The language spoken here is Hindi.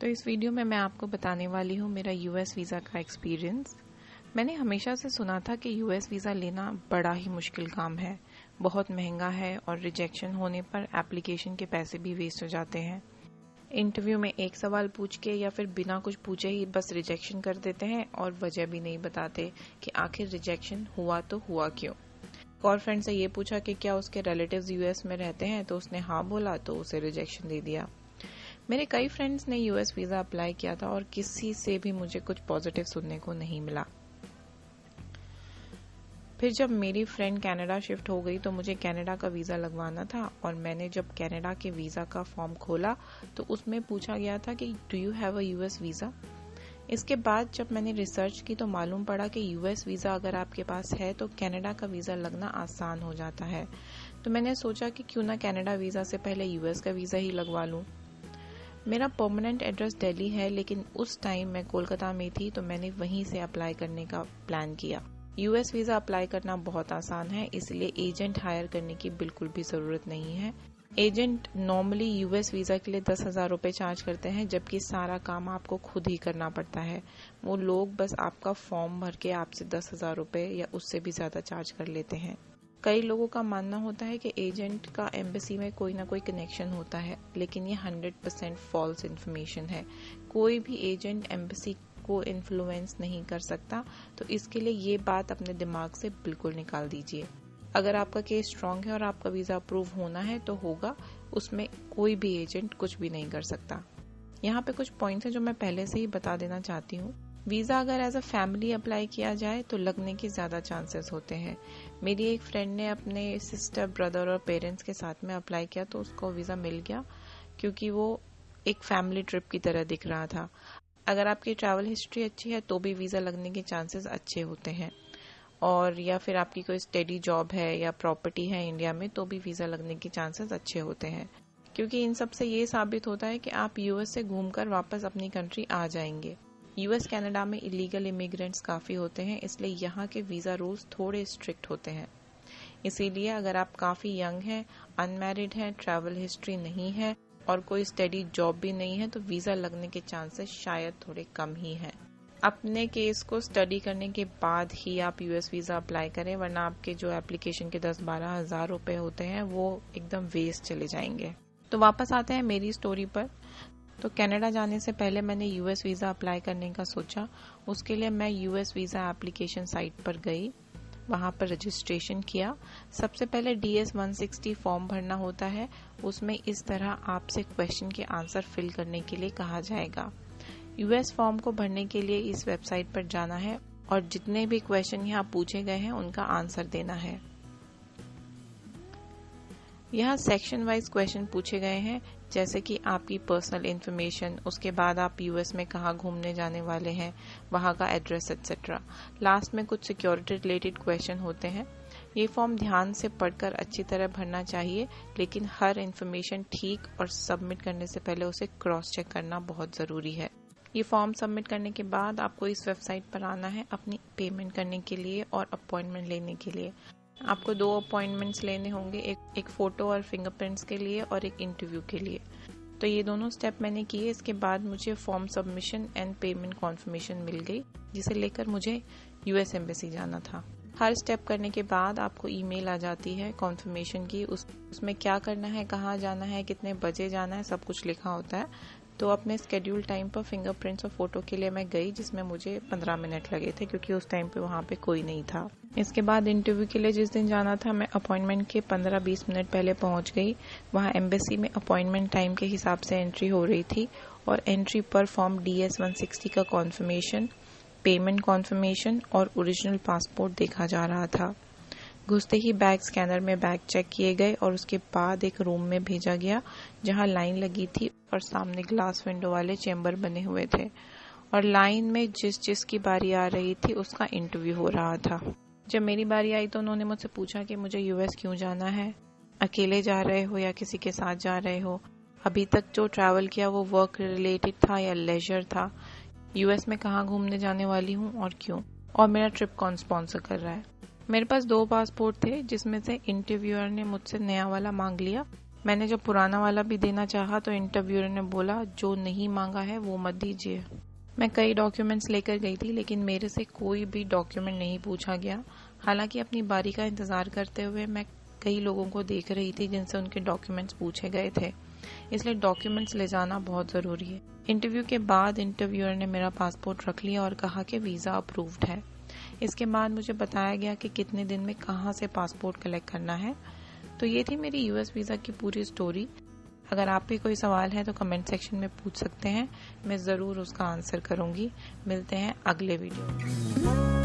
तो इस वीडियो में मैं आपको बताने वाली हूँ मेरा यूएस वीज़ा का एक्सपीरियंस। मैंने हमेशा से सुना था कि यूएस वीज़ा लेना बड़ा ही मुश्किल काम है, बहुत महंगा है और रिजेक्शन होने पर एप्लीकेशन के पैसे भी वेस्ट हो जाते हैं। इंटरव्यू में एक सवाल पूछ के या फिर बिना कुछ पूछे ही बस रिजेक्शन कर देते हैं और वजह भी नहीं बताते कि आखिर रिजेक्शन हुआ तो हुआ क्यों। एक और फ्रेंड से ये पूछा कि क्या उसके रिलेटिव्स यूएस में रहते हैं, तो उसने हाँ बोला तो उसे रिजेक्शन दे दिया। मेरे कई फ्रेंड्स ने यूएस वीज़ा अप्लाई किया था और किसी से भी मुझे कुछ पॉजिटिव सुनने को नहीं मिला। फिर जब मेरी फ्रेंड कनाडा शिफ्ट हो गई तो मुझे कनाडा का वीज़ा लगवाना था और मैंने जब कनाडा के वीज़ा का फॉर्म खोला तो उसमें पूछा गया था कि do you have a US visa. इसके बाद जब मैंने रिसर्च की तो मालूम पड़ा कि यूएस वीज़ा अगर आपके पास है तो कनाडा का वीज़ा लगना आसान हो जाता है। तो मैंने सोचा कि क्यों ना कनाडा वीज़ा से पहले यूएस का वीज़ा ही लगवा लूँ। मेरा परमानेंट एड्रेस दिल्ली है, लेकिन उस टाइम मैं कोलकाता में थी तो मैंने वहीं से अप्लाई करने का प्लान किया। यूएस वीज़ा अप्लाई करना बहुत आसान है, इसलिए एजेंट हायर करने की बिल्कुल भी ज़रूरत नहीं है। एजेंट नॉर्मली यूएस वीज़ा के लिए 10,000 रुपये चार्ज करते हैं, जबकि सारा काम आपको खुद ही करना पड़ता है। वो लोग बस आपका फॉर्म भर के आपसे 10,000 रुपये या उससे भी ज़्यादा चार्ज कर लेते हैं। कई लोगों का मानना होता है कि एजेंट का एम्बेसी में कोई ना कोई कनेक्शन होता है, लेकिन ये 100% फॉल्स इन्फॉर्मेशन है। कोई भी एजेंट एम्बेसी को इन्फ्लुएंस नहीं कर सकता, तो इसके लिए ये बात अपने दिमाग से बिल्कुल निकाल दीजिए। अगर आपका केस स्ट्रांग है और आपका वीज़ा अप्रूव होना है तो होगा, उसमें कोई भी एजेंट कुछ भी नहीं कर सकता। यहाँ पे कुछ पॉइंट्स हैं जो मैं पहले से ही बता देना चाहती हूँ। वीज़ा अगर एज अ फैमिली अप्लाई किया जाए तो लगने के ज़्यादा चांसेस होते हैं। मेरी एक फ्रेंड ने अपने सिस्टर, ब्रदर और पेरेंट्स के साथ में अप्लाई किया तो उसको वीज़ा मिल गया, क्योंकि वो एक फैमिली ट्रिप की तरह दिख रहा था। अगर आपकी ट्रैवल हिस्ट्री अच्छी है तो भी वीज़ा लगने के चांसेस अच्छे होते हैं, और या फिर आपकी कोई स्टेडी जॉब है या प्रॉपर्टी है इंडिया में तो भी वीज़ा लगने के चांसेस अच्छे होते हैं, क्योंकि इन सब से ये साबित होता है कि आप यूएस से घूमकर वापस अपनी कंट्री आ जाएंगे। यूएस कनाडा में इलीगल इमिग्रेंट्स काफ़ी होते हैं, इसलिए यहाँ के वीज़ा रूल्स थोड़े स्ट्रिक्ट होते हैं। इसीलिए अगर आप काफ़ी यंग हैं, अनमैरिड हैं, ट्रैवल हिस्ट्री नहीं है और कोई स्टडी जॉब भी नहीं है तो वीज़ा लगने के चांसेस शायद थोड़े कम ही हैं। अपने केस को स्टडी करने के बाद ही आप यूएस वीज़ा अप्लाई करें, वरना आपके जो एप्लीकेशन के 10-12 हज़ार रुपये होते हैं वो एकदम वेस्ट चले जाएंगे। तो वापस आते हैं मेरी स्टोरी पर। तो कनाडा जाने से पहले मैंने यूएस वीज़ा अप्लाई करने का सोचा। उसके लिए मैं यूएस वीज़ा एप्लीकेशन साइट पर गई, वहाँ पर रजिस्ट्रेशन किया। सबसे पहले DS 160 फॉर्म भरना होता है। उसमें इस तरह आपसे क्वेश्चन के आंसर फिल करने के लिए कहा जाएगा। यूएस फॉर्म को भरने के लिए इस वेबसाइट पर जाना है और जितने भी क्वेश्चन यहाँ पूछे गए हैं उनका आंसर देना है। यहाँ सेक्शन वाइज क्वेश्चन पूछे गए हैं, जैसे कि आपकी पर्सनल इन्फॉर्मेशन, उसके बाद आप यूएस में कहाँ घूमने जाने वाले हैं, वहाँ का एड्रेस एक्सेट्रा। लास्ट में कुछ सिक्योरिटी रिलेटेड क्वेश्चन होते हैं। ये फॉर्म ध्यान से पढ़कर अच्छी तरह भरना चाहिए, लेकिन हर इन्फॉर्मेशन ठीक और सबमिट करने से पहले उसे क्रॉस चेक करना बहुत ज़रूरी है। ये फॉर्म सबमिट करने के बाद आपको इस वेबसाइट पर आना है अपनी पेमेंट करने के लिए और अपॉइंटमेंट लेने के लिए। आपको 2 अपॉइंटमेंट्स लेने होंगे, एक फ़ोटो और फिंगरप्रिंट्स के लिए और एक इंटरव्यू के लिए। तो ये दोनों स्टेप मैंने किए। इसके बाद मुझे form submission and payment confirmation मिल गई, जिसे लेकर मुझे यूएस एम्बेसी जाना था। हर स्टेप करने के बाद आपको ईमेल आ जाती है कॉन्फर्मेशन की। उसमें क्या करना है, कहाँ जाना है, कितने बजे जाना है, सब कुछ लिखा होता है। तो अपने स्केड्यूल टाइम पर फिंगरप्रिंट्स और फोटो के लिए मैं गई, जिसमें मुझे 15 मिनट लगे थे, क्योंकि उस टाइम पे वहाँ पे कोई नहीं था। इसके बाद इंटरव्यू के लिए जिस दिन जाना था, मैं अपॉइंटमेंट के 15-20 मिनट पहले पहुँच गई। वहाँ एम्बेसी में अपॉइंटमेंट टाइम के हिसाब से एंट्री हो रही थी और एंट्री पर फॉर्म DS 160 का कॉन्फर्मेशन, पेमेंट कॉन्फर्मेशन और ओरिजिनल पासपोर्ट देखा जा रहा था। घुसते ही बैग स्कैनर में बैग चेक किए गए और उसके बाद एक रूम में भेजा गया, जहां लाइन लगी थी और सामने ग्लास विंडो वाले चेंबर बने हुए थे, और लाइन में जिस की बारी आ रही थी उसका इंटरव्यू हो रहा था। जब मेरी बारी आई तो उन्होंने मुझसे पूछा कि मुझे यूएस क्यों जाना है, अकेले जा रहे हो या किसी के साथ जा रहे हो, अभी तक जो ट्रैवल किया वो वर्क रिलेटेड था या लेजर था, यूएस में कहाँ घूमने जाने वाली हूँ और क्यों, और मेरा ट्रिप कौन स्पॉन्सर कर रहा है। मेरे पास 2 पासपोर्ट थे, जिसमें से इंटरव्यूअर ने मुझसे नया वाला मांग लिया मैंने जब पुराना वाला भी देना चाहा तो इंटरव्यूअर ने बोला जो नहीं मांगा है वो मत दीजिए। मैं कई डॉक्यूमेंट्स लेकर गई थी लेकिन मेरे से कोई भी डॉक्यूमेंट नहीं पूछा गया। हालांकि अपनी बारी का इंतज़ार करते हुए मैं कई लोगों को देख रही थी जिनसे उनके डॉक्यूमेंट्स पूछे गए थे, इसलिए डॉक्यूमेंट्स ले जाना बहुत ज़रूरी है। इंटरव्यू के बाद इंटरव्यूअर ने मेरा पासपोर्ट रख लिया और कहा कि वीज़ा अप्रूव्ड है। इसके बाद मुझे बताया गया कि कितने दिन में कहाँ से पासपोर्ट कलेक्ट करना है। तो ये थी मेरी यूएस वीज़ा की पूरी स्टोरी। अगर आप भी कोई सवाल है तो कमेंट सेक्शन में पूछ सकते हैं, मैं ज़रूर उसका आंसर करूँगी। मिलते हैं अगले वीडियो में।